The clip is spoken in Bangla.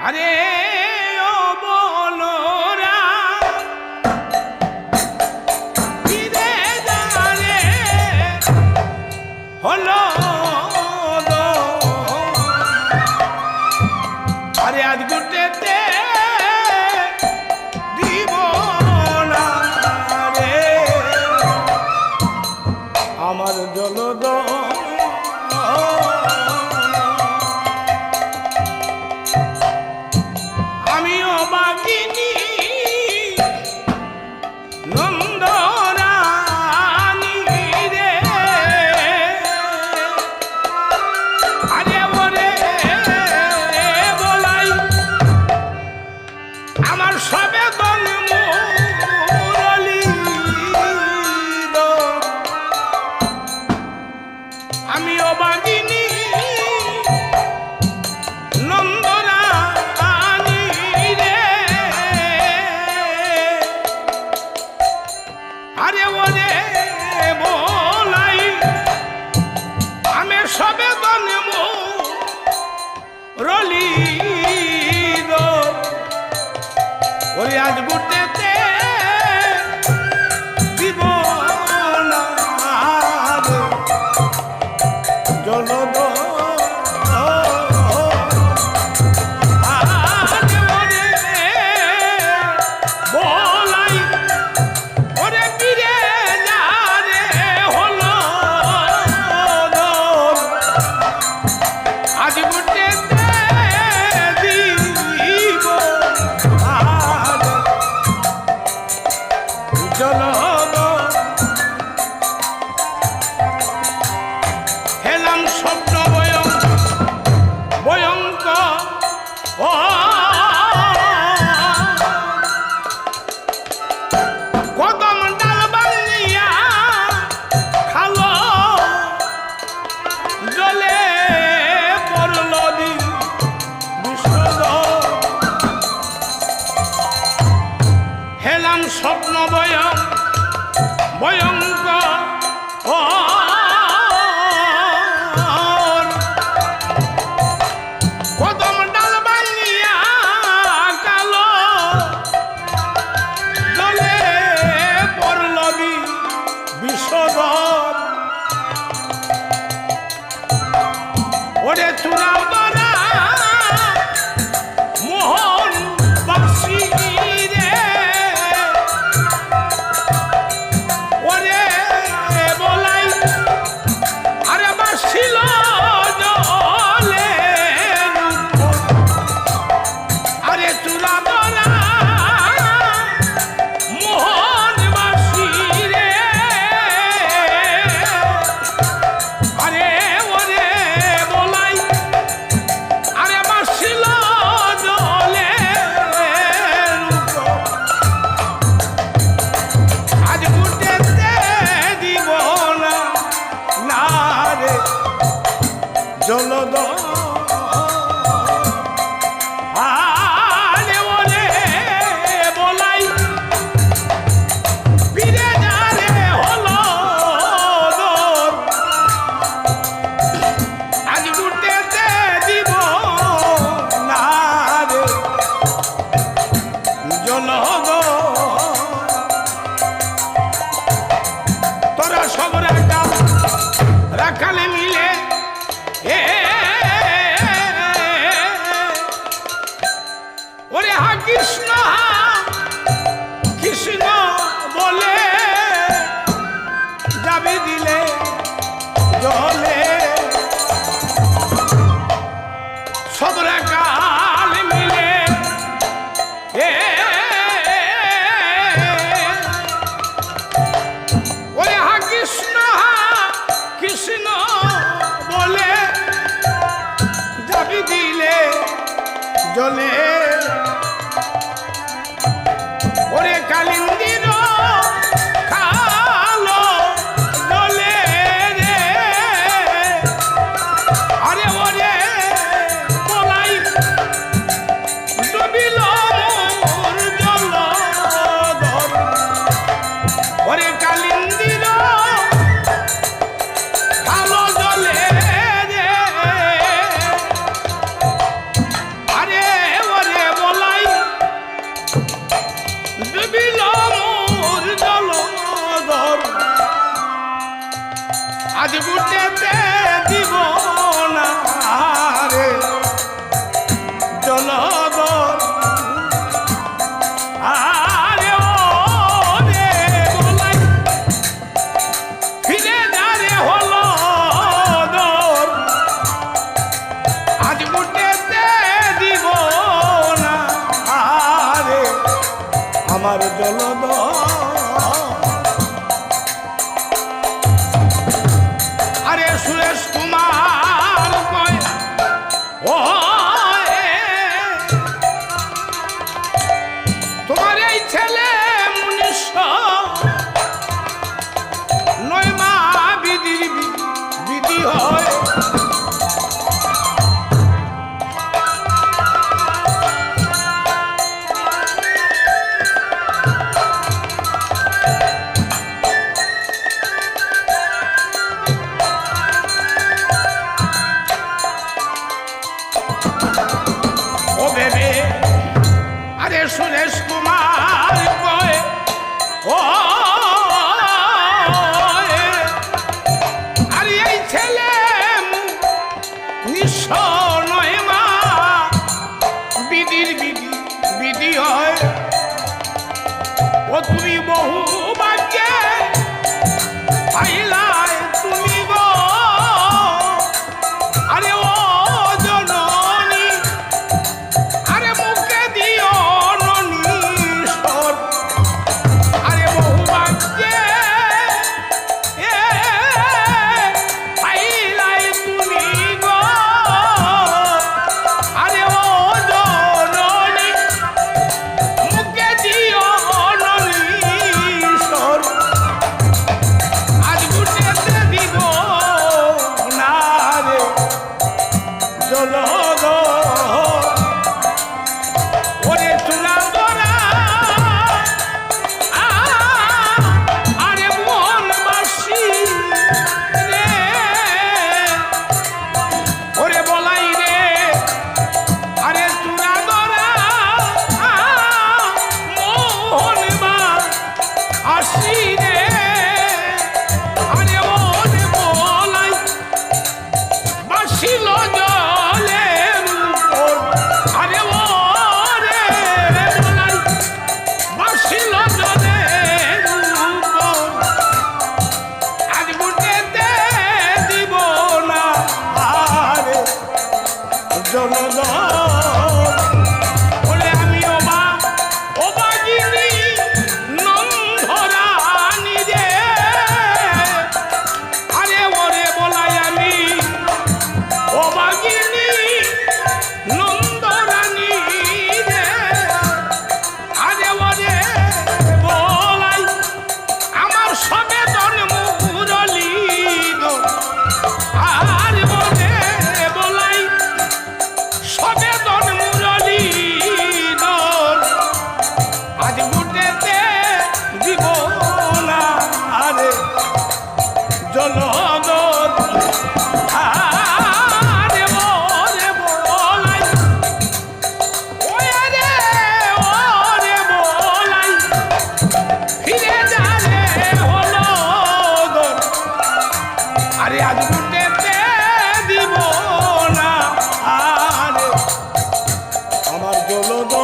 আরে ও বলরা ফিরে যারে হলো আরে আজ গুটেতে দিব না রে আমার জলদ আমিও বাগিনী নন্দরানী রে আরে ওরে বলাই আমার সবেদন মুরলী আমিও বাগিনী নন্দরানী রে আরে ওরে বলাই আমি সবেদন মুরলী ওরে আজ গুটেতে দিব না জলদ বলাই ওরে বীরে না রে হলো আজ গুটেতে দিব জলদ হেলাম স্বপ্ন ভয়ঙ্কর ও কদম ডাল বাংলিয়া খালো জলে পড়ল বিশ্বদ হেলাম স্বপ্ন ভয়ঙ্কর ও কদম ডাল বাংলিয়া কালো জলে পড়ল বিশ্বদর ওরে চূড়াও দরা মোহন বাসি রে ওরে বলাই আরে বাসিল জলে আরে চূড়া দরা মোহন বাসি রে আরে ওরে বলাই আরে বাসিল জলে আজ গুটেতে দিব না রে জলদ আরে ওরে বলাই ফিরে যারে হলো আজ গুটেতে দিব না রে জলদ তোরা সব রাখালে মিলে ওরে হা কৃষ্ণ কৃষ্ণ বলে যাবি দিলে জলে সব রাখাল মিলে ওরে হা কৃষ্ণ কৃষ্ণ বলে যাবি দিলে জলে ওরে কালিন্দির খালো জলে রে আরে ওরে বলাই ডুবিল মোর জলধর ওরে কালিন্দির খালো জলে রে আরে ওরে বুটেতে দিব না আরে আমার জলধর আরে সুরেশ কুমার কয় ও তোমার এই ছেলে মুনিশ নয় মা বিধির বিধি হয় সুরেশ কুমার কয় ও আর এই ছেলে নিঃস্ব নয় মা বিধির বিধি হয় ও তুমি বহু ভাগ্যে পাইলাই তুমি গো আরে ও জননী আরে মুখে দিও আমার জলধর